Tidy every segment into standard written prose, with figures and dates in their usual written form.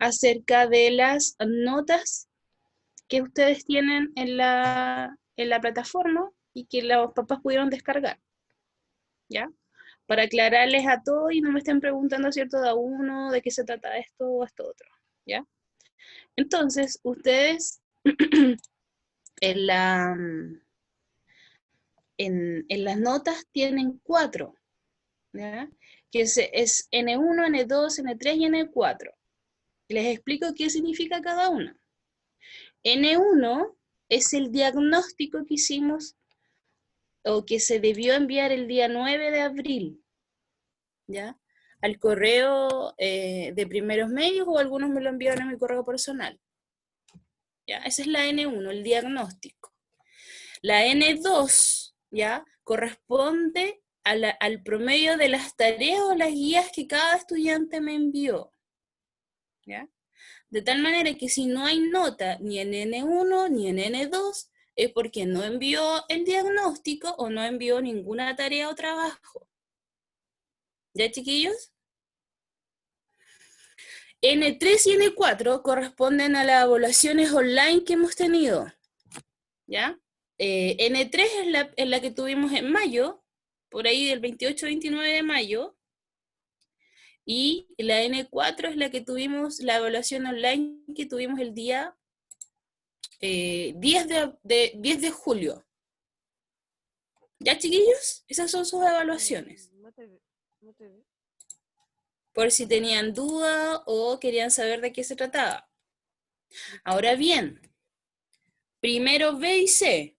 acerca de las notas que ustedes tienen en la plataforma y que los papás pudieron descargar, ¿ya? Para aclararles a todos y no me estén preguntando, ¿cierto?, de a uno, de qué se trata esto o esto otro, ¿ya? Entonces, ustedes en, la, en las notas tienen 4, ¿ya? Que es N1, N2, N3 y N4. Les explico qué significa cada una. N1 es el diagnóstico que hicimos o que se debió enviar el día 9 de abril, ¿ya? Al correo de Primeros Medios, o algunos me lo enviaron a mi correo personal, ¿ya? Esa es la N1, el diagnóstico. La N2, ¿ya?, corresponde al promedio de las tareas o las guías que cada estudiante me envió, ¿ya? De tal manera que si no hay nota ni en N1 ni en N2, es porque no envió el diagnóstico o no envió ninguna tarea o trabajo. ¿Ya, chiquillos? N3 y N4 corresponden a las evaluaciones online que hemos tenido, ¿ya? N3 es la que tuvimos en mayo, por ahí del 28-29 de mayo, y la N4 es la que tuvimos, la evaluación online que tuvimos el día 10 de julio. ¿Ya, chiquillos? Esas son sus evaluaciones. No te ve. Por si tenían duda o querían saber de qué se trataba. Ahora bien, primero B y C,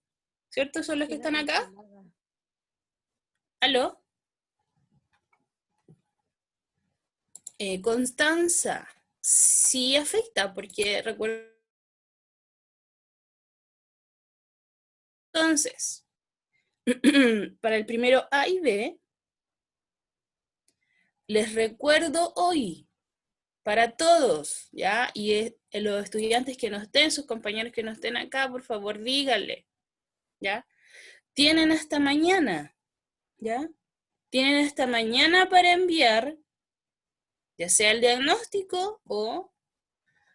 ¿cierto? Son los que están acá. ¿Aló? Constanza, sí afecta, porque recuerdo. Entonces, para el primero A y B, les recuerdo hoy, para todos, ¿ya? Y los estudiantes que no estén, sus compañeros que no estén acá, por favor, díganle, ¿ya? Tienen hasta mañana, ¿ya? Tienen hasta mañana para enviar, ya sea el diagnóstico o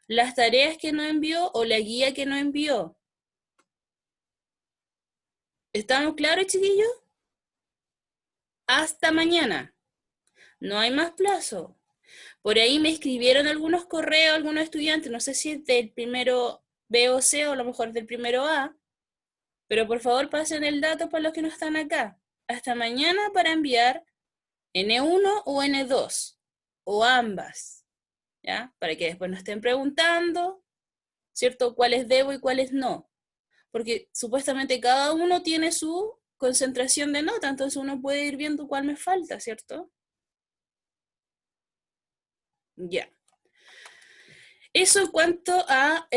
las tareas que no envió o la guía que no envió. ¿Estamos claros, chiquillos? Hasta mañana. No hay más plazo. Por ahí me escribieron algunos correos, algunos estudiantes, no sé si es del primero B o C o a lo mejor del primero A, pero por favor pasen el dato para los que no están acá. Hasta mañana para enviar N1 o N2, o ambas, ¿ya? Para que después no estén preguntando, ¿cierto?, cuáles debo y cuáles no. Porque supuestamente cada uno tiene su concentración de nota, entonces uno puede ir viendo cuál me falta, ¿cierto? Ya. Eso en cuanto a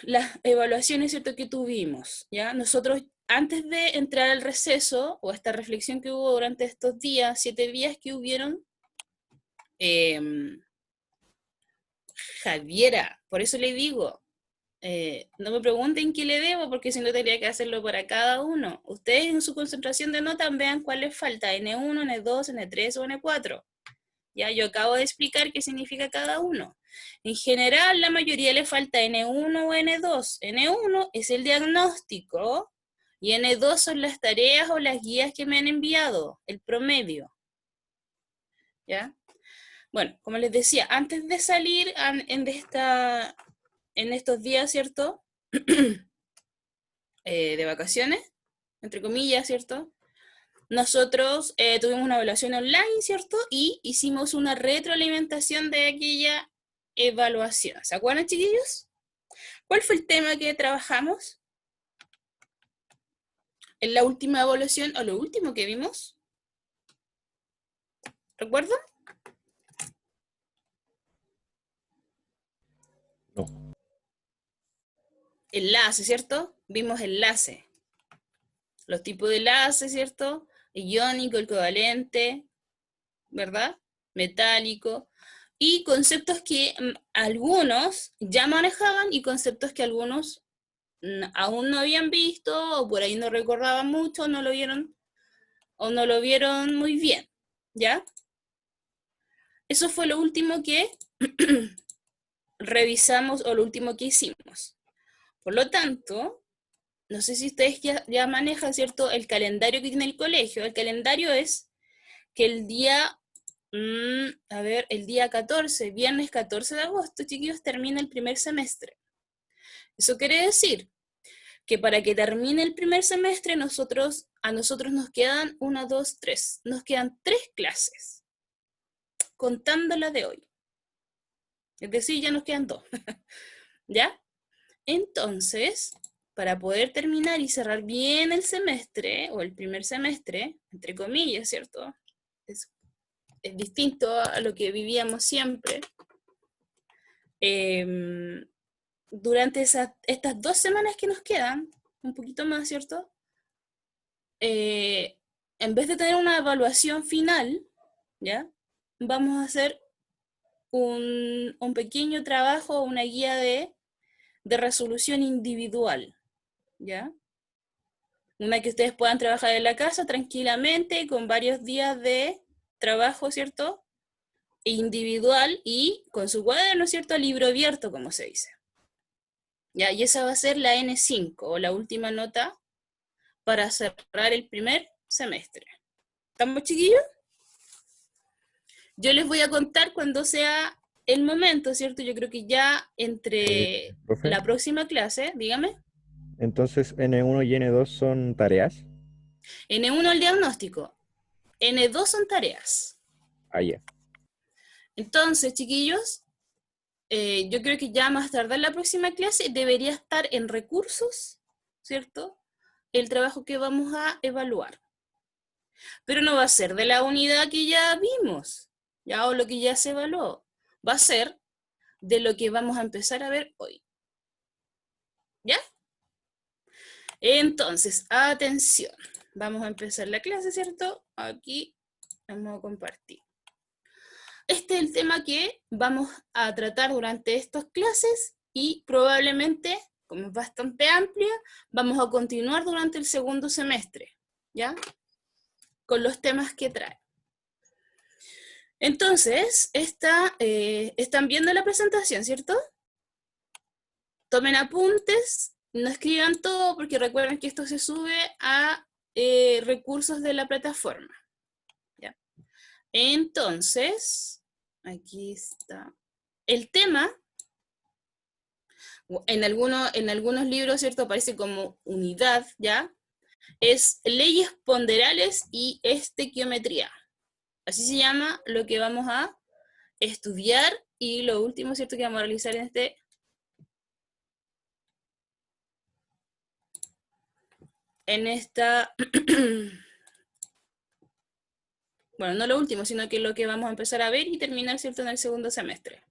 las evaluaciones, ¿cierto?, que tuvimos, ¿ya? Nosotros, antes de entrar al receso, o esta reflexión que hubo durante estos días, 7 días que hubieron, Javiera, por eso le digo, no me pregunten qué le debo, porque si no tendría que hacerlo para cada uno. Ustedes en su concentración de notas vean cuál les falta, N1, N2, N3 o N4. Ya, yo acabo de explicar qué significa cada uno. En general, la mayoría le falta N1 o N2. N1 es el diagnóstico y N2 son las tareas o las guías que me han enviado, el promedio. ¿Ya? Bueno, como les decía, antes de salir en estos días, ¿cierto? De vacaciones, entre comillas, ¿cierto? Nosotros tuvimos una evaluación online, ¿cierto? Y hicimos una retroalimentación de aquella evaluación. ¿Se acuerdan, chiquillos? ¿Cuál fue el tema que trabajamos en la última evaluación o lo último que vimos? ¿Recuerdan? No. Enlace, ¿cierto? Vimos enlace. Los tipos de enlace, ¿cierto? El iónico, el covalente, ¿verdad? Metálico. Y conceptos que algunos ya manejaban y conceptos que algunos aún no habían visto o por ahí no recordaban mucho, no lo vieron o no lo vieron muy bien, ¿ya? Eso fue lo último que revisamos o lo último que hicimos. Por lo tanto, no sé si ustedes ya manejan, ¿cierto?, el calendario que tiene el colegio. El calendario es que el día, el día 14, viernes 14 de agosto, chiquillos, termina el primer semestre. Eso quiere decir que para que termine el primer semestre, a nosotros nos quedan 1, 2, 3. Nos quedan 3 clases, contando la de hoy. Es decir, ya nos quedan 2. ¿Ya? Entonces, para poder terminar y cerrar bien el semestre, o el primer semestre, entre comillas, ¿cierto? Es distinto a lo que vivíamos siempre. Durante estas 2 semanas que nos quedan, un poquito más, ¿cierto? En vez de tener una evaluación final, ¿ya? Vamos a hacer un pequeño trabajo, una guía de resolución individual, ¿ya? Una que ustedes puedan trabajar en la casa tranquilamente, con varios días de trabajo, ¿cierto? Individual y con su cuaderno, ¿cierto? Libro abierto, como se dice. ¿Ya? Y esa va a ser la N5, o la última nota para cerrar el primer semestre. ¿Estamos, chiquillos? Yo les voy a contar cuando sea el momento, ¿cierto? Yo creo que ya entre Profe, la próxima clase, dígame, entonces N1 y N2 son tareas. N1 el diagnóstico, N2 son tareas. Ah, ya. Entonces, chiquillos, yo creo que ya más tardar la próxima clase debería estar en recursos, ¿cierto? El trabajo que vamos a evaluar. Pero no va a ser de la unidad que ya vimos, ya, o lo que ya se evaluó. Va a ser de lo que vamos a empezar a ver hoy. ¿Ya? Entonces, atención. Vamos a empezar la clase, ¿cierto? Aquí vamos a compartir. Este es el tema que vamos a tratar durante estas clases y probablemente, como es bastante amplia, vamos a continuar durante el segundo semestre, ¿ya? Con los temas que trae. Entonces, están viendo la presentación, ¿cierto? Tomen apuntes, no escriban todo porque recuerden que esto se sube a recursos de la plataforma, ¿ya? Entonces, aquí está. El tema, en algunos libros, ¿cierto? Aparece como unidad, ¿ya? Es leyes ponderales y estequiometría. Así se llama lo que vamos a estudiar y lo último, ¿cierto? Que vamos a realizar en esta, bueno, no lo último, sino que lo que vamos a empezar a ver y terminar, ¿cierto? En el segundo semestre.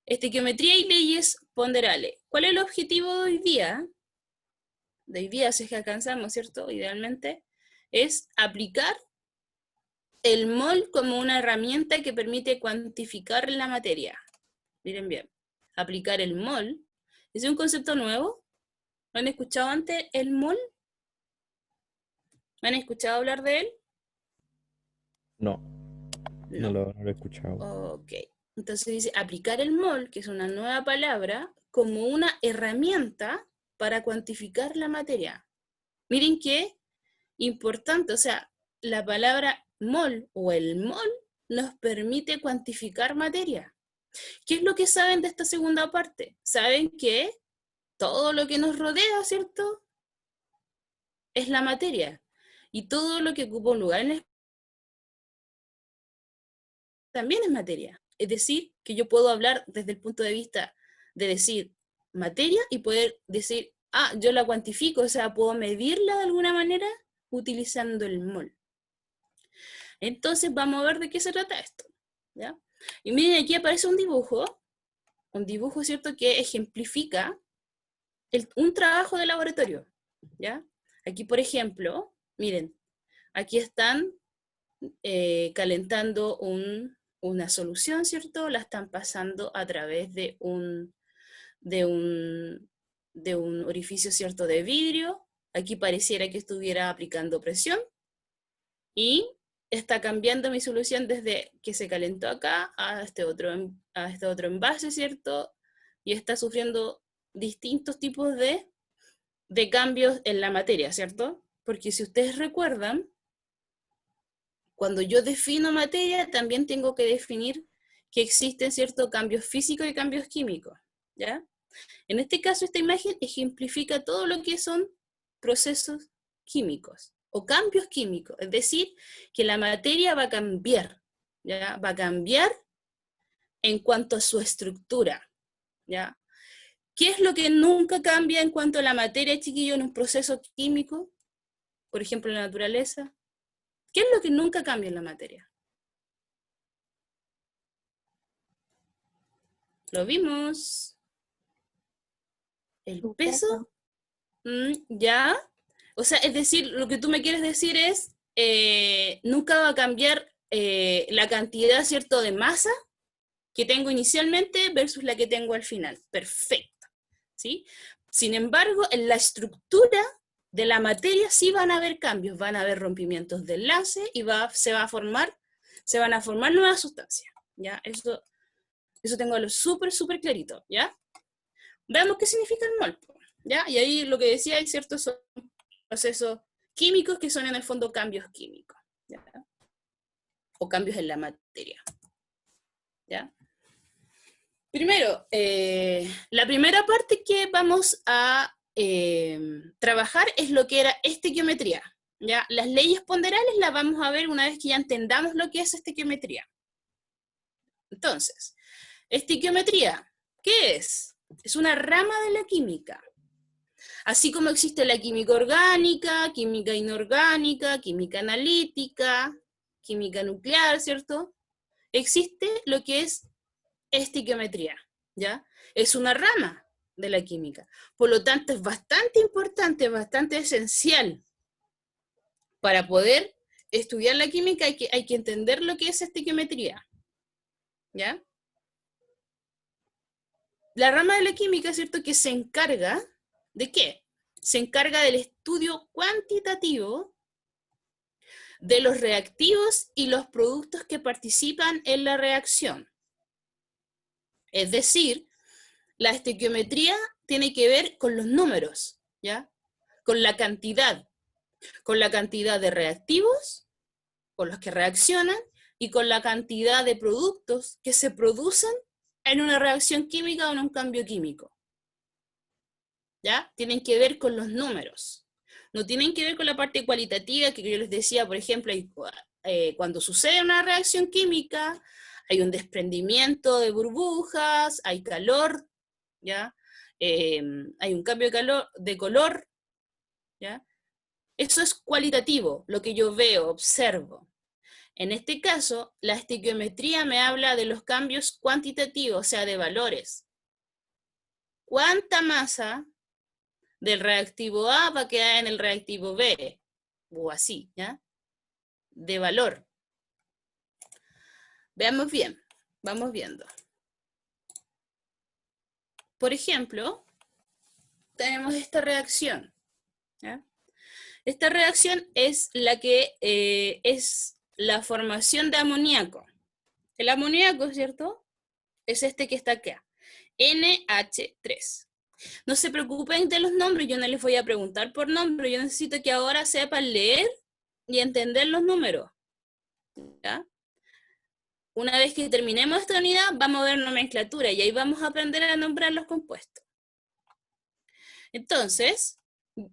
Estequiometría y leyes ponderales. ¿Cuál es el objetivo de hoy día? De hoy día, si es que alcanzamos, ¿cierto? Idealmente, es aplicar el mol como una herramienta que permite cuantificar la materia. Miren bien, aplicar el mol. ¿Es un concepto nuevo? ¿Lo han escuchado antes el mol? ¿Me han escuchado hablar de él? No, No. no lo he escuchado. Ok. Entonces dice aplicar el mol, que es una nueva palabra, como una herramienta para cuantificar la materia. Miren qué importante, o sea, la palabra mol o el mol nos permite cuantificar materia. ¿Qué es lo que saben de esta segunda parte? Saben que todo lo que nos rodea, ¿cierto? Es la materia. Y todo lo que ocupa un lugar en el también es materia. Es decir, que yo puedo hablar desde el punto de vista de decir materia y poder decir, ah, yo la cuantifico, o sea, puedo medirla de alguna manera utilizando el mol. Entonces vamos a ver de qué se trata esto, ¿ya? Y miren, aquí aparece un dibujo, ¿cierto?, que ejemplifica un trabajo de laboratorio, ¿ya? Aquí, por ejemplo, miren, aquí están calentando una solución, ¿cierto? La están pasando a través de un, de un orificio, ¿cierto?, de vidrio. Aquí pareciera que estuviera aplicando presión. Y está cambiando mi solución desde que se calentó acá a este otro envase, ¿cierto? Y está sufriendo distintos tipos de cambios en la materia, ¿cierto? Porque si ustedes recuerdan, cuando yo defino materia, también tengo que definir que existen ciertos cambios físicos y cambios químicos, ¿ya? En este caso, esta imagen ejemplifica todo lo que son procesos químicos o cambios químicos, es decir, que la materia va a cambiar, ¿ya? Va a cambiar en cuanto a su estructura, ¿ya? ¿Qué es lo que nunca cambia en cuanto a la materia, chiquillo, en un proceso químico? Por ejemplo, en la naturaleza. ¿Qué es lo que nunca cambia en la materia? Lo vimos. El Su peso, peso. ya. O sea, es decir, lo que tú me quieres decir es, nunca va a cambiar la cantidad, ¿cierto?, de masa que tengo inicialmente versus la que tengo al final. Perfecto. ¿Sí? Sin embargo, en la estructura de la materia sí van a haber cambios, van a haber rompimientos de enlace y se van a formar nuevas sustancias. ¿Ya? Eso tengo lo súper clarito, ¿ya? Veamos qué significa el mol, ¿ya? Y ahí lo que decía es cierto, son procesos químicos que son en el fondo cambios químicos, ¿ya? O cambios en la materia, ¿ya? Primero, la primera parte que vamos a trabajar es lo que era estequiometría, ¿ya? Las leyes ponderales las vamos a ver una vez que ya entendamos lo que es estequiometría. Entonces, estequiometría, ¿qué es? Es una rama de la química. Así como existe la química orgánica, química inorgánica, química analítica, química nuclear, ¿cierto? Existe lo que es estequiometría, ¿ya? Es una rama de la química. Por lo tanto, es bastante importante, bastante esencial para poder estudiar la química. Hay que entender lo que es estequiometría, ¿ya? La rama de la química, ¿cierto?, que se encarga ¿de qué? Se encarga del estudio cuantitativo de los reactivos y los productos que participan en la reacción. Es decir, la estequiometría tiene que ver con los números, ¿ya? Con la cantidad de reactivos con los que reaccionan y con la cantidad de productos que se producen en una reacción química o en un cambio químico. ¿Ya? Tienen que ver con los números. No tienen que ver con la parte cualitativa que yo les decía, por ejemplo, cuando sucede una reacción química, hay un desprendimiento de burbujas, hay calor, ¿ya? Hay un cambio de color, ¿ya? Eso es cualitativo, lo que yo veo, observo. En este caso, la estequiometría me habla de los cambios cuantitativos, o sea, de valores. ¿Cuánta masa del reactivo A va a quedar en el reactivo B? O así, ¿ya? De valor. Veamos bien, vamos viendo. Por ejemplo, tenemos esta reacción, ¿ya? Esta reacción es la que es la formación de amoníaco. El amoníaco, ¿cierto? Es este que está acá, NH3. No se preocupen de los nombres, yo no les voy a preguntar por nombre, yo necesito que ahora sepan leer y entender los números, ¿ya? Una vez que terminemos esta unidad, vamos a ver nomenclatura y ahí vamos a aprender a nombrar los compuestos. Entonces,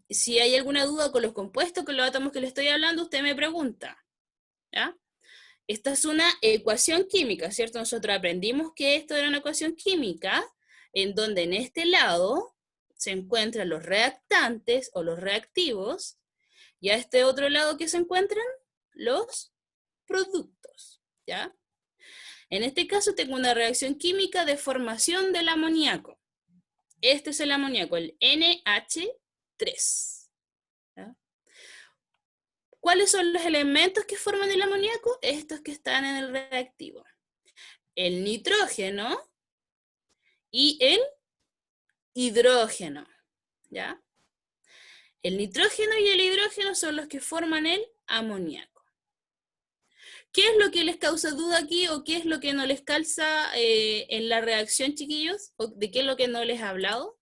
si hay alguna duda con los compuestos, con los átomos que le estoy hablando, usted me pregunta, ¿ya? Esta es una ecuación química, ¿cierto? Nosotros aprendimos que esto era una ecuación química, en donde en este lado se encuentran los reactantes o los reactivos, y a este otro lado que se encuentran los productos, ¿ya? En este caso tengo una reacción química de formación del amoníaco. Este es el amoníaco, el NH3. ¿Ya? ¿Cuáles son los elementos que forman el amoníaco? Estos que están en el reactivo. El nitrógeno y el hidrógeno, ¿ya? El nitrógeno y el hidrógeno son los que forman el amoníaco. ¿Qué es lo que les causa duda aquí o qué es lo que no les calza en la reacción, chiquillos? ¿O de qué es lo que no les he hablado?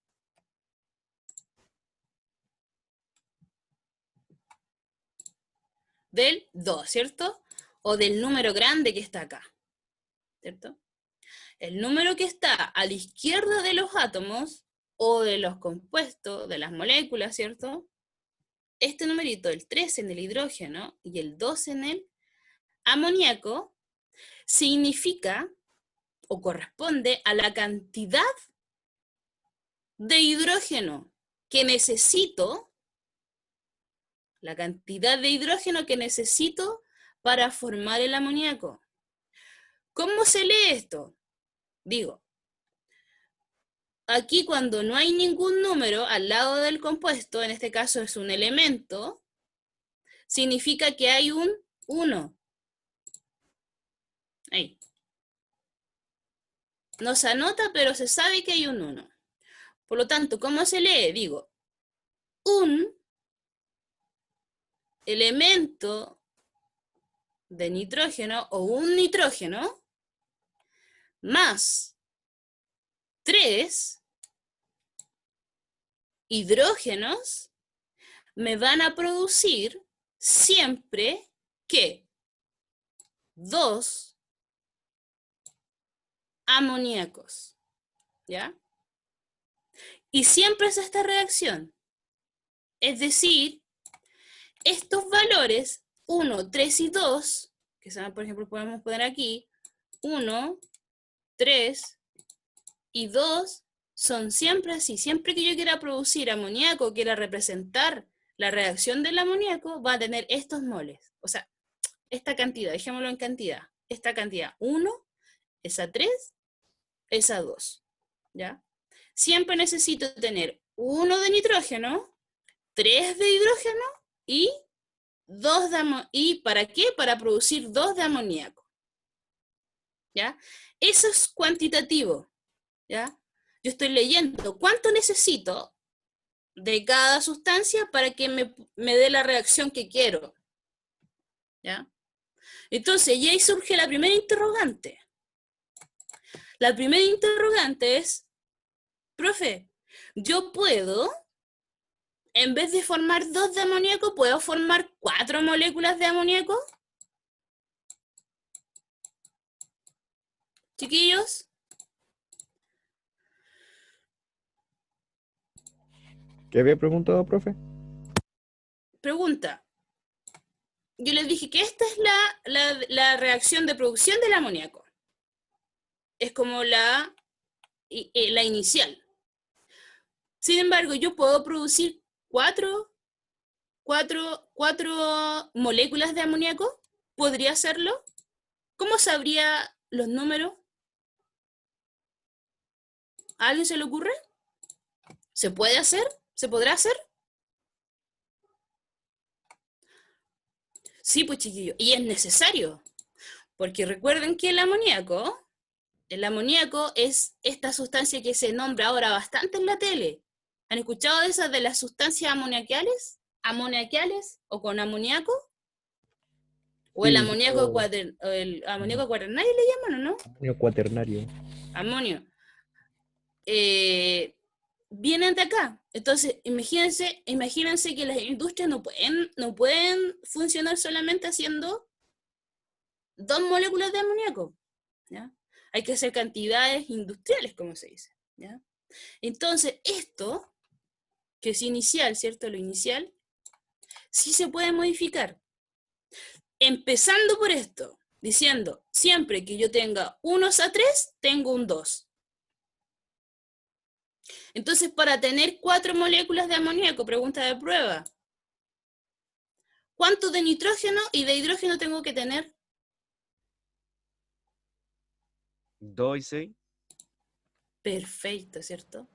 Del 2, ¿cierto? O del número grande que está acá, ¿cierto? El número que está a la izquierda de los átomos o de los compuestos, de las moléculas, ¿cierto? Este numerito, el 3 en el hidrógeno y el 2 en el amoníaco, significa o corresponde a la cantidad de hidrógeno que necesito, la cantidad de hidrógeno que necesito para formar el amoníaco. ¿Cómo se lee esto? Digo, aquí cuando no hay ningún número al lado del compuesto, en este caso es un elemento, significa que hay un 1. Ahí. No se anota, pero se sabe que hay un 1. Por lo tanto, ¿cómo se lee? Digo, un elemento de nitrógeno o un nitrógeno más 3 hidrógenos me van a producir siempre que 2 amoníacos, ¿ya? Y siempre es esta reacción. Es decir, estos valores 1, 3 y 2, que son, por ejemplo, podemos poner aquí, 1, 3 y 2, son siempre así. Siempre que yo quiera producir amoníaco, quiera representar la reacción del amoníaco, va a tener estos moles. O sea, esta cantidad, dejémoslo en cantidad. Esta cantidad, 1, esa 3, esa 2, ¿ya? Siempre necesito tener 1 de nitrógeno, 3 de hidrógeno y 2 de amoníaco. ¿Y para qué? Para producir 2 de amoníaco, ¿ya? Eso es cuantitativo, ¿ya? Yo estoy leyendo cuánto necesito de cada sustancia para que me dé la reacción que quiero, ¿ya? Entonces, y ahí surge la primera interrogante. La primera interrogante es, profe, yo puedo, en vez de formar 2 de amoníaco, ¿puedo formar 4 moléculas de amoníaco? Chiquillos, ¿Qué había preguntado, profe? pregunta. Yo les dije que esta es la reacción de producción del amoníaco. Es como la inicial. Sin embargo, yo puedo producir 4 moléculas de amoníaco. ¿Podría hacerlo? ¿Cómo sabría los números? ¿A alguien se le ocurre? ¿Se puede hacer? ¿Se podrá hacer? Sí, pues chiquillos. Y es necesario. Porque recuerden que el amoníaco es esta sustancia que se nombra ahora bastante en la tele. ¿Han escuchado de esas de las sustancias amoniaquiales? ¿Amoniaquiales o con amoníaco? ¿O el Sí, amoníaco, el amoníaco cuaternario le llaman o no? amonio cuaternario. Amonio. Vienen de acá. Entonces, imagínense que las industrias no pueden funcionar solamente haciendo 2 moléculas de amoníaco, ¿ya? Hay que hacer cantidades industriales, como se dice, ¿ya? Entonces, esto, que es inicial, ¿cierto? Lo inicial, sí se puede modificar. Empezando por esto, diciendo, siempre que yo tenga unos a 3, tengo un 2. Entonces, para tener 4 moléculas de amoníaco, pregunta de prueba, ¿cuánto de nitrógeno y de hidrógeno tengo que tener? 2 y 6. Perfecto, ¿cierto?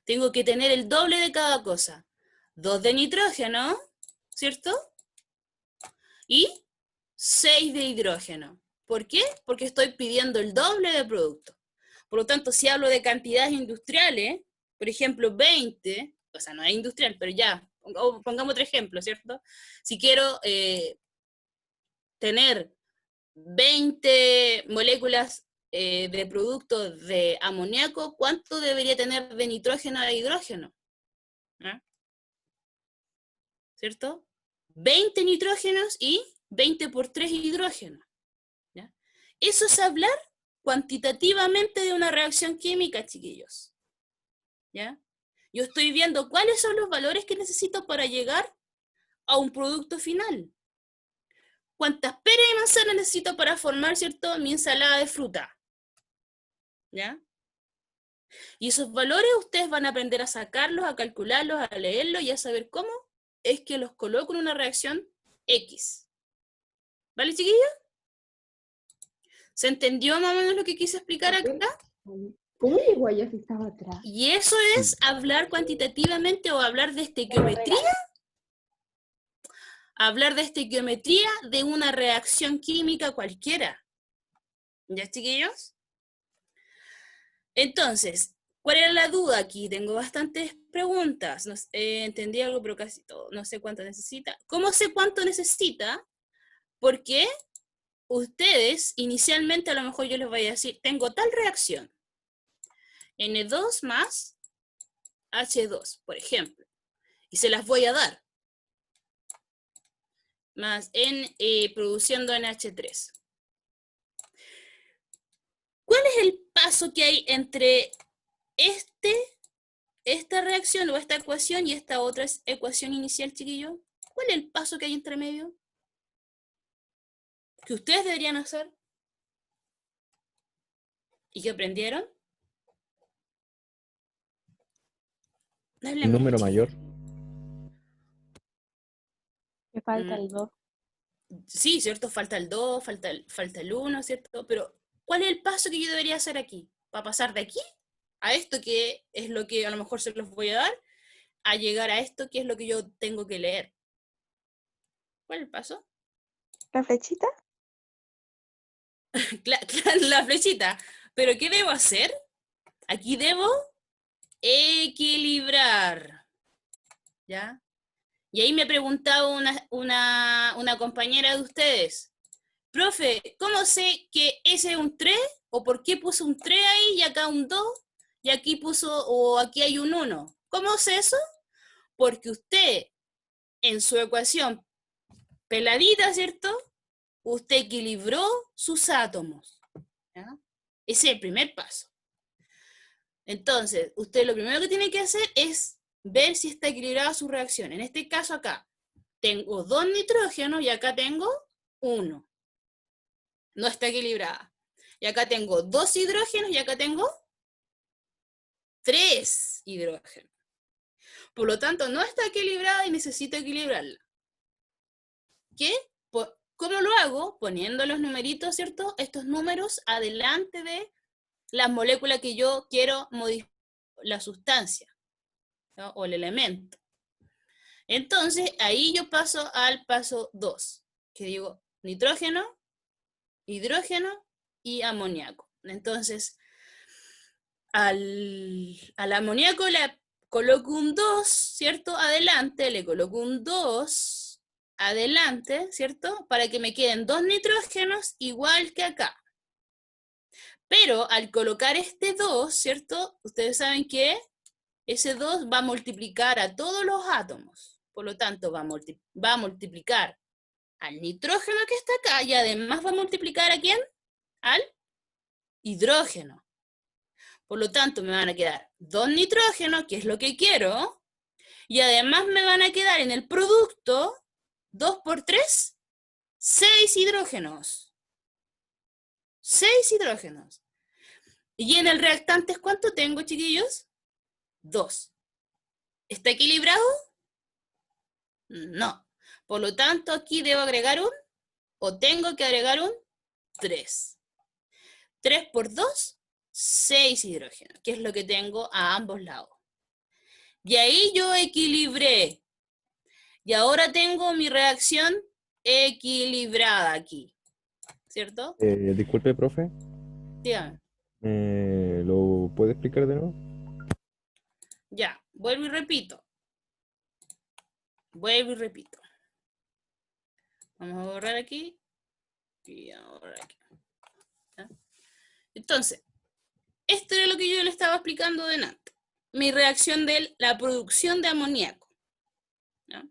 Tengo que tener el doble de cada cosa. 2 de nitrógeno, ¿cierto? Y 6 de hidrógeno. ¿Por qué? Porque estoy pidiendo el doble de producto. Por lo tanto, si hablo de cantidades industriales, por ejemplo, 20, o sea, no es industrial, pero ya, pongamos otro ejemplo, ¿cierto? Si quiero tener 20 moléculas de producto de amoníaco, ¿cuánto debería tener de nitrógeno e hidrógeno? ¿Ah? ¿Cierto? 20 nitrógenos y 20 por 3 hidrógenos. ¿Ya? Eso es hablar cuantitativamente de una reacción química, chiquillos. ¿Ya? Yo estoy viendo cuáles son los valores que necesito para llegar a un producto final. ¿Cuántas peras y manzanas necesito para formar, ¿cierto?, mi ensalada de fruta? ¿Ya? Y esos valores ustedes van a aprender a sacarlos, a calcularlos, a leerlos y a saber cómo es que los coloco en una reacción X. ¿Vale, chiquillos? ¿Se entendió más o menos lo que quise explicar acá? ¿Cómo llegó allá si estaba atrás? Y eso es hablar cuantitativamente o hablar de estequiometría. Hablar de estequiometría de una reacción química cualquiera. ¿Ya, chiquillos? Entonces, ¿cuál era la duda aquí? Tengo bastantes preguntas. No, entendí algo, pero casi todo. No sé cuánto necesita. ¿Cómo sé cuánto necesita? Porque ustedes, inicialmente, a lo mejor yo les voy a decir, tengo tal reacción. N2 más H2, por ejemplo. Y se las voy a dar. Más N produciendo NH3. ¿Cuál es el paso que hay entre esta reacción o esta ecuación y esta otra ecuación inicial, chiquillo? ¿Cuál es el paso que hay entre medio? ¿Que ustedes deberían hacer? ¿Y que aprendieron? Un número mayor. Me falta el 2. Sí, ¿cierto? Falta el 2, falta el 1, ¿cierto? Pero, ¿cuál es el paso que yo debería hacer aquí? ¿Para pasar de aquí a esto, que es lo que a lo mejor se los voy a dar, a llegar a esto, que es lo que yo tengo que leer? ¿Cuál es el paso? ¿La flechita? La flechita. ¿Pero qué debo hacer? Aquí debo equilibrar. ¿Ya? Y ahí me preguntaba una compañera de ustedes, profe, ¿cómo sé que ese es un 3? ¿O por qué puso un 3 ahí y acá un 2? Y aquí puso, o aquí hay un 1. ¿Cómo sé eso? Porque usted, en su ecuación peladita, ¿cierto? Usted equilibró sus átomos. ¿Ya? Ese es el primer paso. Entonces, usted lo primero que tiene que hacer es ver si está equilibrada su reacción. En este caso acá, tengo 2 nitrógenos y acá tengo 1. No está equilibrada. Y acá tengo 2 hidrógenos y acá tengo 3 hidrógenos. Por lo tanto, no está equilibrada y necesito equilibrarla. ¿Qué? ¿Cómo lo hago? Poniendo los numeritos, ¿cierto? Estos números adelante de las moléculas que yo quiero modificar, la sustancia, ¿no? O el elemento. Entonces, ahí yo paso al paso 2, que digo nitrógeno, hidrógeno y amoníaco. Entonces, al amoníaco le coloco un 2, ¿cierto? Adelante, le coloco un 2 adelante, ¿cierto? Para que me queden 2 nitrógenos igual que acá. Pero al colocar este 2, ¿cierto? Ustedes saben que ese 2 va a multiplicar a todos los átomos. Por lo tanto, va a multiplicar al nitrógeno que está acá y además va a multiplicar ¿a quién? Al hidrógeno. Por lo tanto, me van a quedar 2 nitrógenos, que es lo que quiero, y además me van a quedar en el producto 2 por 3, 6 hidrógenos. 6 hidrógenos. Y en el reactante, ¿cuánto tengo, chiquillos? 2. ¿Está equilibrado? No. Por lo tanto, aquí debo agregar o tengo que agregar un 3. 3 por 2, 6 hidrógenos, que es lo que tengo a ambos lados. Y ahí yo equilibré. Y ahora tengo mi reacción equilibrada aquí. ¿Cierto? Disculpe, profe. Dígame. ¿Lo puede explicar de nuevo? Ya, vuelvo y repito. Vuelvo y repito. Vamos a borrar aquí. Y ahora aquí. ¿Ya? Entonces, esto era lo que yo le estaba explicando delante. Mi reacción de la producción de amoníaco. ¿Ya?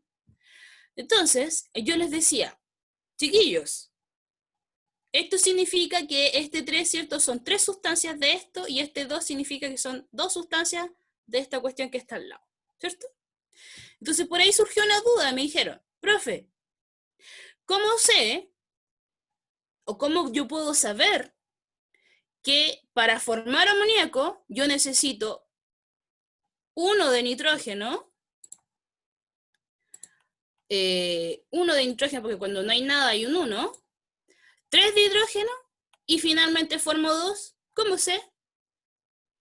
Entonces, yo les decía, chiquillos, esto significa que este 3, ¿cierto? Son 3 sustancias de esto y este 2 significa que son 2 sustancias de esta cuestión que está al lado, ¿cierto? Entonces por ahí surgió una duda, me dijeron, profe, ¿cómo sé o cómo yo puedo saber que para formar amoníaco yo necesito 1 de nitrógeno, 1 de nitrógeno porque cuando no hay nada hay un 1, 3 de hidrógeno y finalmente formo 2? ¿Cómo sé?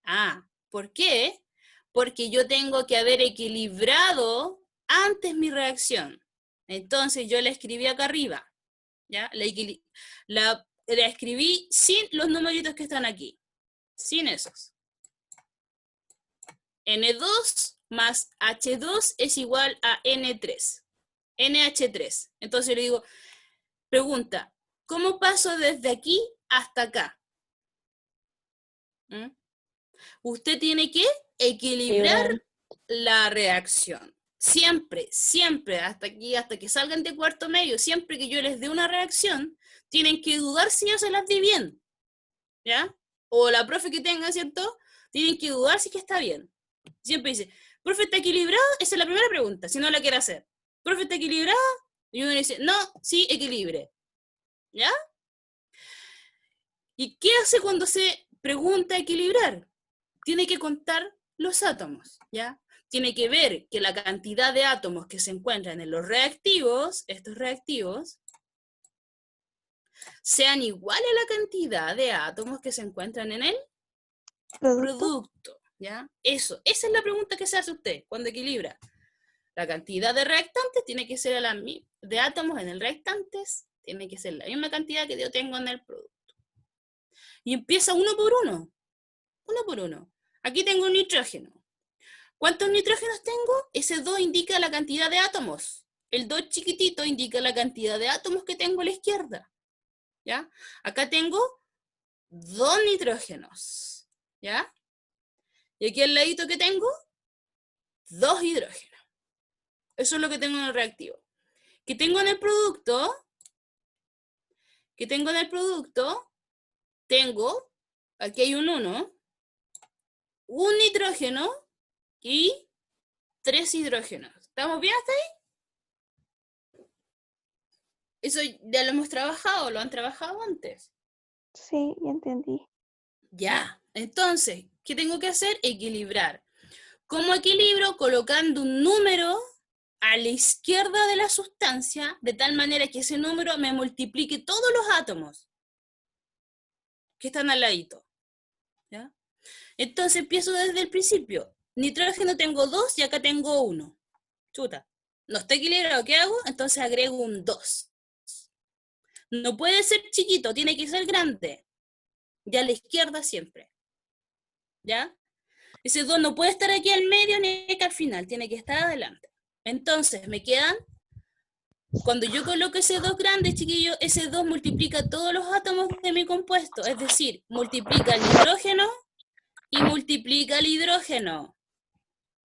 Ah, ¿por qué? Porque yo tengo que haber equilibrado antes mi reacción. Entonces yo la escribí acá arriba, ¿ya? La escribí sin los numeritos que están aquí, sin esos. N2 más H2 es igual a N3, NH3. Entonces le digo, pregunta, ¿cómo paso desde aquí hasta acá? ¿Mm? Usted tiene que equilibrar la reacción. Siempre, siempre, hasta aquí, hasta que salgan de cuarto medio, siempre que yo les dé una reacción, tienen que dudar si yo se las di bien, ¿ya? O la profe que tenga, ¿cierto? Tienen que dudar si que está bien. Siempre dice, ¿profe está equilibrado? Esa es la primera pregunta, si no la quiere hacer. ¿Profe está equilibrado? Y uno dice, no, sí, equilibre. ¿Ya? ¿Y qué hace cuando se pregunta equilibrar? Tiene que contar los átomos, ¿ya? Tiene que ver que la cantidad de átomos que se encuentran en los reactivos, estos reactivos, sean iguales a la cantidad de átomos que se encuentran en el producto, ¿ya? Esa es la pregunta que se hace usted cuando equilibra. La cantidad de reactantes tiene que ser de átomos en el reactantes, tiene que ser la misma cantidad que yo tengo en el producto. Y empieza uno por uno. Aquí tengo un nitrógeno. ¿Cuántos nitrógenos tengo? Ese 2 indica la cantidad de átomos. El 2 chiquitito indica la cantidad de átomos que tengo a la izquierda. ¿Ya? Acá tengo 2 nitrógenos. ¿Ya? Y aquí al ladito que tengo 2 hidrógenos. Eso es lo que tengo en el reactivo. ¿Qué tengo en el producto? Tengo, aquí hay un 1, un nitrógeno y 3 hidrógenos. ¿Estamos bien hasta ahí? Eso ya lo hemos trabajado, lo han trabajado antes. Sí, ya entendí. Ya, entonces, ¿qué tengo que hacer? Equilibrar. ¿Cómo equilibro? Colocando un número a la izquierda de la sustancia, de tal manera que ese número me multiplique todos los átomos que están al ladito. ¿Ya? Entonces empiezo desde el principio. Nitrógeno tengo 2 y acá tengo 1. Chuta, no está equilibrado, ¿qué hago? Entonces agrego un 2. No puede ser chiquito, tiene que ser grande. Y a la izquierda siempre. ¿Ya? Ese 2 no puede estar aquí al medio ni aquí al final, tiene que estar adelante. Entonces me quedan, cuando yo coloco ese 2 grande, chiquillo, ese 2 multiplica todos los átomos de mi compuesto, es decir, multiplica el nitrógeno y multiplica el hidrógeno.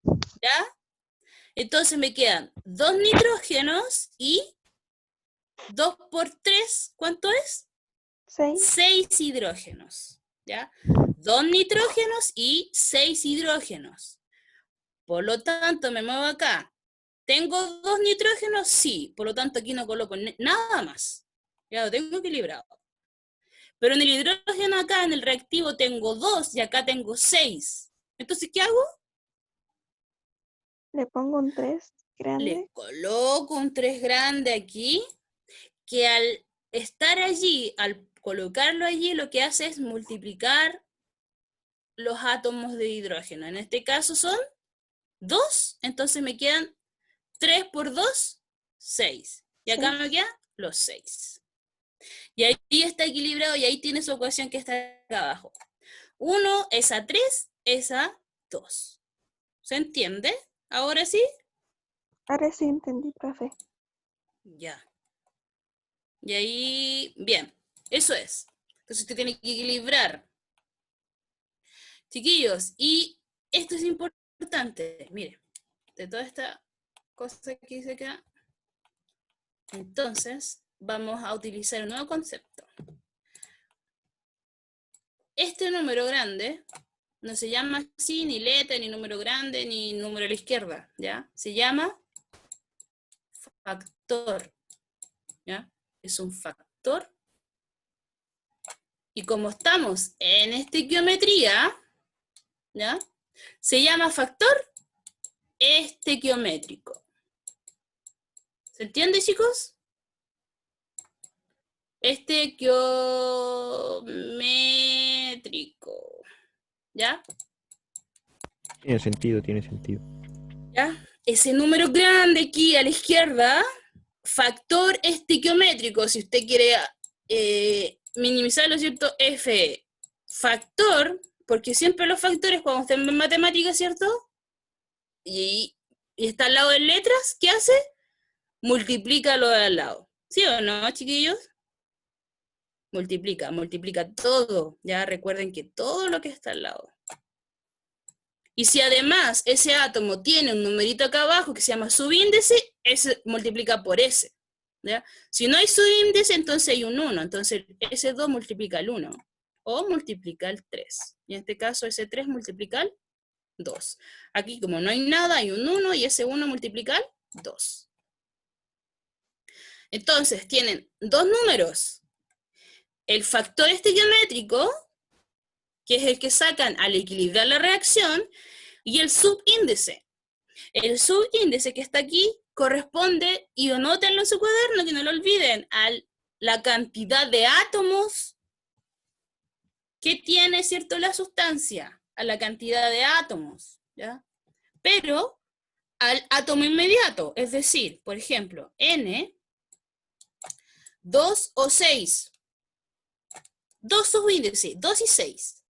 ¿Ya? Entonces me quedan 2 nitrógenos y 2 por 3, ¿cuánto es? 6. 6 hidrógenos. ¿Ya? 2 nitrógenos y 6 hidrógenos. Por lo tanto, me muevo acá. ¿Tengo 2 nitrógenos? Sí. Por lo tanto, aquí no coloco nada más. Ya lo tengo equilibrado. Pero en el hidrógeno acá, en el reactivo, tengo 2 y acá tengo 6. Entonces, ¿qué hago? Le pongo un 3 Le grande. coloco un 3 grande aquí, que al estar allí, al colocarlo allí, lo que hace es multiplicar los átomos de hidrógeno. En este caso son 2, entonces me quedan 3 por 2, 6. Y acá me quedan los 6. Y ahí está equilibrado y ahí tiene su ecuación que está acá abajo. 1 es a 3, es a 2. ¿Se entiende? ¿Ahora sí? Ahora sí entendí, profe. Ya. Y ahí, bien, eso es. Entonces usted tiene que equilibrar. Chiquillos, y esto es importante, mire, de toda esta cosa que dice acá, entonces vamos a utilizar un nuevo concepto. Este número grande no se llama así, ni letra, ni número grande, ni número a la izquierda, ¿ya? Se llama factor, ¿ya? Es un factor. Y como estamos en estequiometría, ¿ya? Se llama factor estequiométrico. ¿Se entiende, chicos? Estequiométrico. ¿Ya? Tiene sentido, tiene sentido. ¿Ya? Ese número grande aquí a la izquierda, factor estequiométrico, si usted quiere minimizarlo, ¿cierto? F. Factor, porque siempre los factores, cuando estén en matemáticas, ¿cierto? Y está al lado de letras, ¿qué hace? Multiplica lo de al lado. ¿Sí o no, chiquillos? Multiplica todo. Ya recuerden que todo lo que está al lado. Y si además ese átomo tiene un numerito acá abajo que se llama subíndice, ese multiplica por ese. ¿Ya? Si no hay subíndice, entonces hay un 1. Entonces ese 2 multiplica el 1. O multiplica el 3. Y en este caso ese 3 multiplica el 2. Aquí como no hay nada, hay un 1 y ese 1 multiplica el 2. Entonces tienen dos números. El factor estequiométrico, que es el que sacan al equilibrar la reacción, y el subíndice. El subíndice que está aquí corresponde, y anótenlo en su cuaderno, que no lo olviden, a la cantidad de átomos que tiene, ¿cierto?, la sustancia, a la cantidad de átomos, ¿ya? Pero al átomo inmediato, es decir, por ejemplo, N, 2 o 6. Dos subíndices, 2 y 6.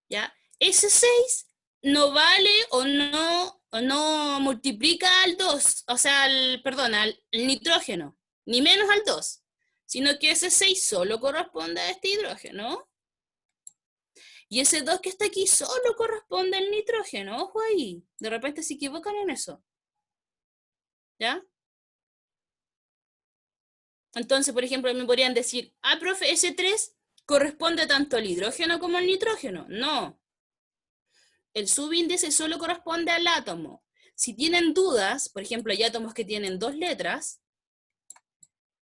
¿Ya? Ese 6 no vale o no multiplica al 2, o sea, perdón, al nitrógeno, ni menos al 2, sino que ese 6 solo corresponde a este hidrógeno. Y ese 2 que está aquí solo corresponde al nitrógeno, ojo ahí, de repente se equivocan en eso. ¿Ya? Entonces, por ejemplo, me podrían decir, profe, ese 3 corresponde tanto al hidrógeno como al nitrógeno. No. El subíndice solo corresponde al átomo. Si tienen dudas, por ejemplo, hay átomos que tienen 2 letras,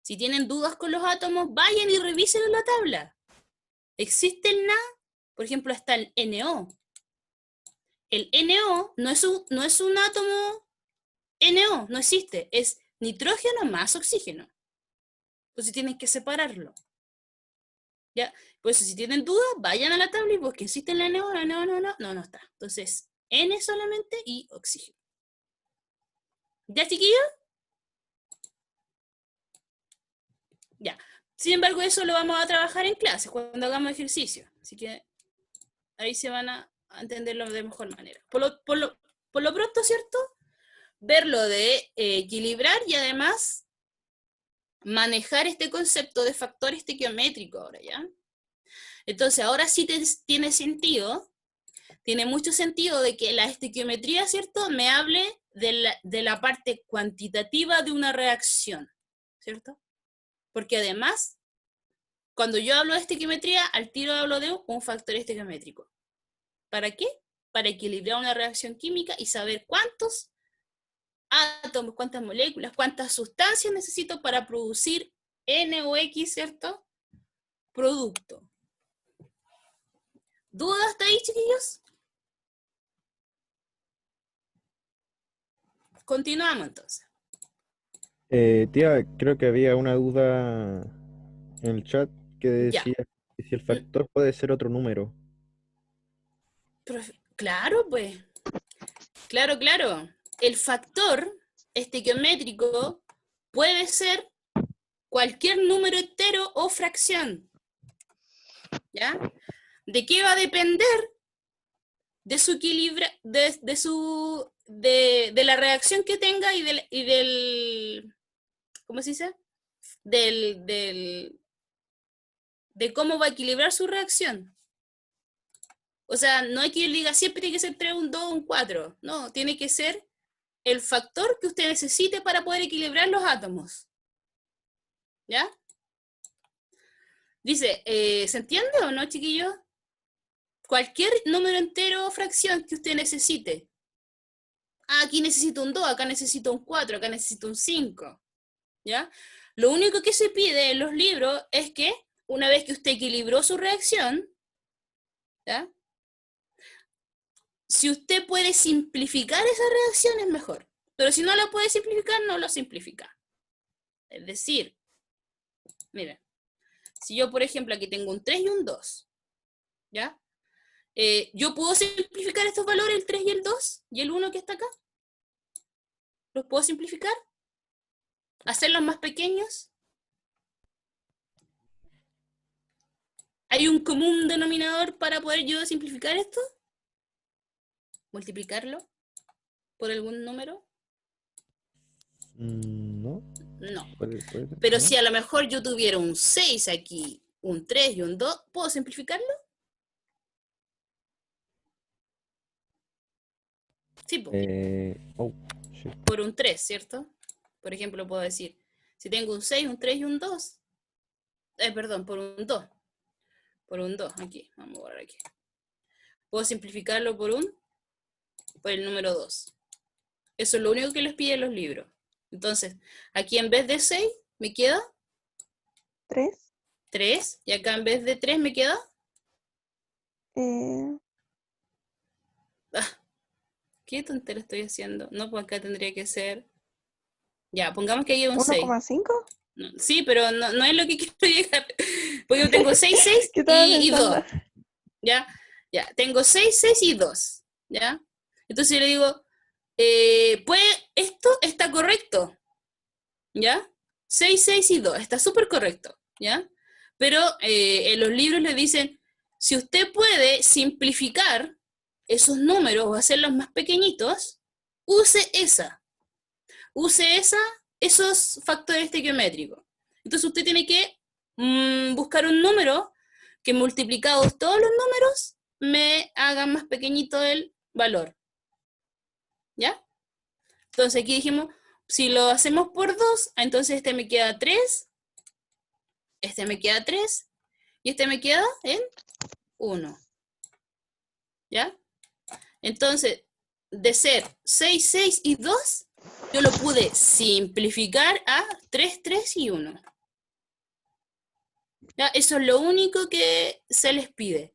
si tienen dudas con los átomos, vayan y revisen en la tabla. Existe el Na, por ejemplo, está el NO. El NO no es un átomo NO, no existe, es nitrógeno más oxígeno. Entonces tienen que separarlo. ¿Ya? Por eso si tienen dudas, vayan a la tabla y busquen, ¿existe la NO? No está. Entonces, N solamente y oxígeno. ¿Ya, chiquillos? Ya. Sin embargo, eso lo vamos a trabajar en clase, cuando hagamos ejercicio. Así que ahí se van a entenderlo de mejor manera. Por lo pronto, ¿cierto? Verlo de equilibrar y además manejar este concepto de factor estequiométrico ahora, ¿ya? Entonces, ahora sí tiene sentido, tiene mucho sentido de que la estequiometría, ¿cierto?, me hable de la parte cuantitativa de una reacción, ¿cierto? Porque además, cuando yo hablo de estequiometría, al tiro hablo de un factor estequiométrico. ¿Para qué? Para equilibrar una reacción química y saber cuántos átomos, cuántas moléculas, cuántas sustancias necesito para producir N o X, ¿cierto?, producto. ¿Dudas hasta ahí, chiquillos? Continuamos entonces. Tía, creo que había una duda en el chat que Ya. decía que si el factor puede ser otro número. Claro, pues. Claro. El factor estequiométrico puede ser cualquier número entero o fracción. ¿Ya? ¿De qué va a depender? De su equilibrio, de la reacción que tenga y del, ¿cómo se dice? de cómo va a equilibrar su reacción. O sea, no hay que diga siempre tiene que ser 3, un 2, un 4. No, tiene que ser el factor que usted necesite para poder equilibrar los átomos. ¿Ya? Dice, ¿se entiende o no, chiquillos? Cualquier número entero o fracción que usted necesite. Ah, aquí necesito un 2, acá necesito un 4, acá necesito un 5. ¿Ya? Lo único que se pide en los libros es que una vez que usted equilibró su reacción, ¿ya? Si usted puede simplificar esa reacción es mejor. Pero si no la puede simplificar, no lo simplifica. Es decir, miren, si yo, por ejemplo, aquí tengo un 3 y un 2, ¿ya? ¿Yo puedo simplificar estos valores, el 3 y el 2 y el 1 que está acá? ¿Los puedo simplificar? ¿Hacerlos más pequeños? ¿Hay un común denominador para poder yo simplificar esto? ¿Multiplicarlo por algún número? No, No. puede Pero ¿no? si a lo mejor yo tuviera un 6 aquí, un 3 y un 2, ¿puedo simplificarlo? Sí, po, Oh, shit. por un 3, ¿cierto? Por ejemplo, puedo decir, si tengo un 6, un 3 y un 2, perdón, por un 2. Por un 2, aquí, vamos a borrar aquí. Puedo simplificarlo por el número 2. Eso es lo único que les piden los libros. Entonces, aquí en vez de 6, me queda 3. 3, y acá en vez de 3 me queda, ¿qué tontera estoy haciendo? No, pues acá tendría que ser, ya, pongamos que hay un 6. 1,5. No, sí, pero no es lo que quiero llegar. Porque yo tengo 6, 6 ¿Qué estaba y 2. pensando? ¿Ya? Ya, tengo 6, 6 y 2. ¿Ya? Entonces yo le digo, pues esto está correcto. ¿Ya? 6, 6 y 2, está súper correcto. ¿Ya? Pero en los libros le dicen, si usted puede simplificar esos números o hacerlos más pequeñitos, use esos factores estequiométricos. Entonces usted tiene que buscar un número que multiplicados todos los números me haga más pequeñito el valor. ¿Ya? Entonces aquí dijimos, si lo hacemos por 2, entonces este me queda 3, este me queda 3, y este me queda en 1. ¿Ya? Entonces, de ser 6, 6 y 2, yo lo pude simplificar a 3, 3 y 1. ¿Ya? Eso es lo único que se les pide.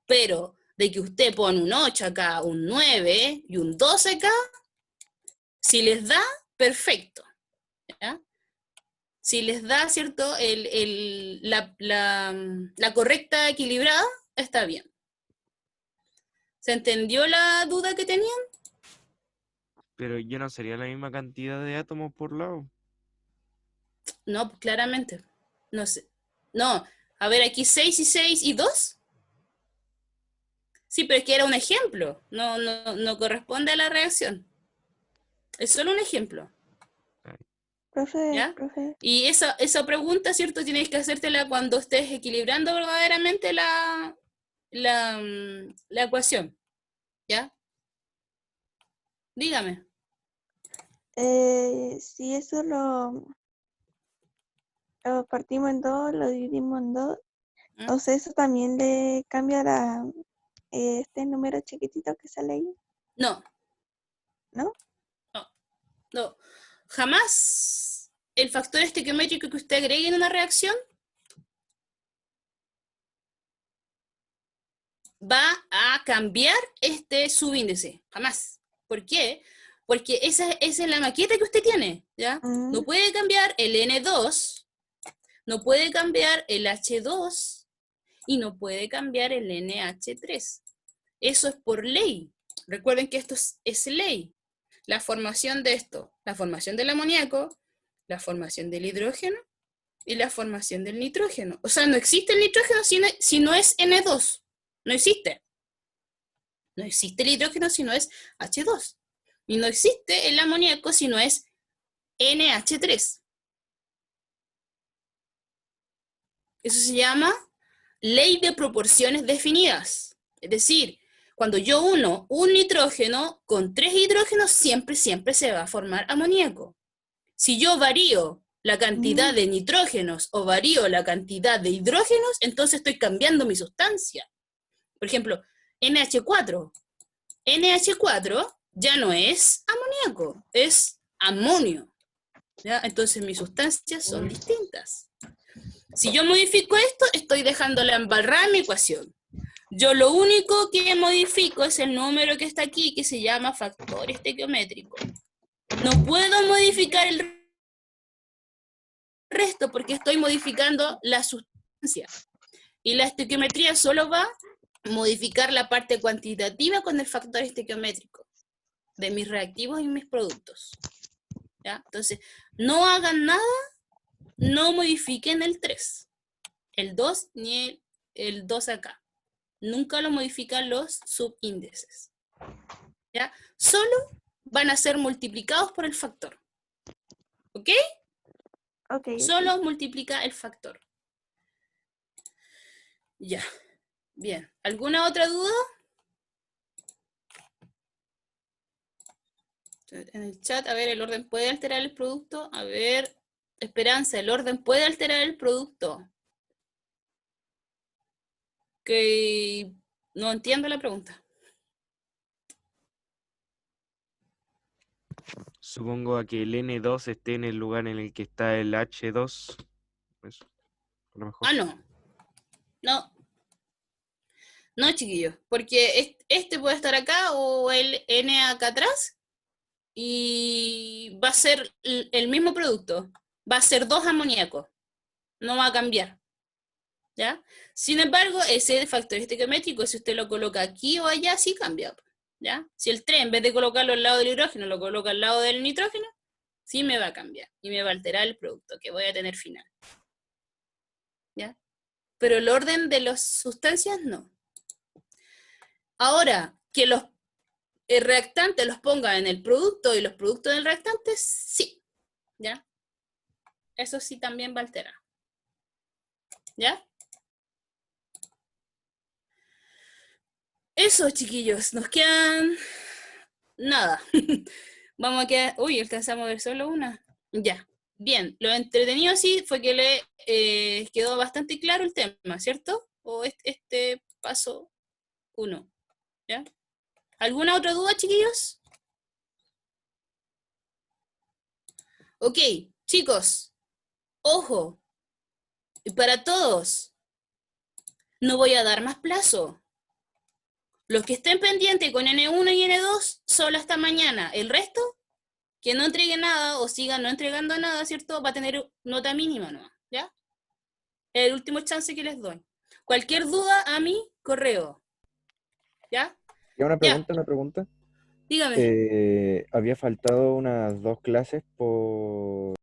Pero de que usted pone un 8 acá, un 9 y un 12 acá, si les da, perfecto. ¿Ya? Si les da, ¿cierto? La correcta equilibrada, está bien. ¿Se entendió la duda que tenían? Pero ya no sería la misma cantidad de átomos por lado. No, pues, claramente. No sé. No, a ver, aquí 6 y 6 y 2. Sí, pero es que era un ejemplo. No corresponde a la reacción. Es solo un ejemplo. Profe, ¿Ya? Y esa pregunta, ¿cierto? Tienes que hacértela cuando estés equilibrando verdaderamente la ecuación. ¿Ya? Dígame. si eso lo partimos en 2, lo dividimos en 2, ¿Mm? o sea, eso también le cambia este número chiquitito que sale ahí, No, ¿no? no. Jamás el factor estequiométrico que usted agregue en una reacción va a cambiar este subíndice. Jamás. ¿Por qué? Porque esa es la maqueta que usted tiene, ¿ya? No puede cambiar el N2, no puede cambiar el H2 y no puede cambiar el NH3. Eso es por ley. Recuerden que esto es ley. La formación de esto, la formación del amoníaco, la formación del hidrógeno y la formación del nitrógeno. O sea, no existe el nitrógeno si no es N2. No existe. No existe el hidrógeno si no es H2. Y no existe el amoníaco si no es NH3. Eso se llama ley de proporciones definidas. Es decir, cuando yo uno un nitrógeno con 3 hidrógenos, siempre se va a formar amoníaco. Si yo varío la cantidad de nitrógenos o varío la cantidad de hidrógenos, entonces estoy cambiando mi sustancia. Por ejemplo, NH4. NH4 ya no es amoníaco, es amonio. ¿Ya? Entonces mis sustancias son distintas. Si yo modifico esto, estoy dejándola embarrada en mi ecuación. Yo lo único que modifico es el número que está aquí, que se llama factor estequiométrico. No puedo modificar el resto porque estoy modificando la sustancia. Y la estequiometría solo va a modificar la parte cuantitativa con el factor estequiométrico de mis reactivos y mis productos. ¿Ya? Entonces, no hagan nada, no modifiquen el 3, el 2 ni el 2 acá. Nunca lo modifican los subíndices. ¿Ya? Solo van a ser multiplicados por el factor. ¿Ok? Ok. Solo multiplica el factor. Ya. Bien. ¿Alguna otra duda? En el chat, a ver, ¿el orden puede alterar el producto? A ver, Esperanza, ¿el orden puede alterar el producto? Que no entiendo la pregunta. Supongo a que el N2 esté en el lugar en el que está el H2. Eso, a lo mejor. Ah, no. No. No, chiquillos, porque este puede estar acá o el N acá atrás y va a ser el mismo producto. Va a ser 2 amoníacos. No va a cambiar. ¿Ya? Sin embargo, ese factor estequiométrico, si usted lo coloca aquí o allá, sí cambia. ¿Ya? Si el 3, en vez de colocarlo al lado del hidrógeno, lo coloca al lado del nitrógeno, sí me va a cambiar y me va a alterar el producto que voy a tener final. ¿Ya? Pero el orden de las sustancias no. Ahora, que los reactantes los ponga en el producto y los productos del reactante, sí. ¿Ya? Eso sí también va a alterar. ¿Ya? Eso, chiquillos, nos quedan nada. Vamos a quedar... Uy, alcanzamos a ver solo una. Ya. Bien, lo entretenido sí fue que le quedó bastante claro el tema, ¿cierto? O este paso 1. ¿Ya? ¿Alguna otra duda, chiquillos? Ok, chicos, ojo, y para todos, no voy a dar más plazo. Los que estén pendientes con N1 y N2, solo hasta mañana. El resto, que no entregue nada o sigan no entregando nada, ¿cierto? Va a tener nota mínima, ¿no? ¿Ya? El último chance que les doy. Cualquier duda a mi correo. ¿Ya? Y una Ya, pregunta. dígame. Había faltado unas 2 clases por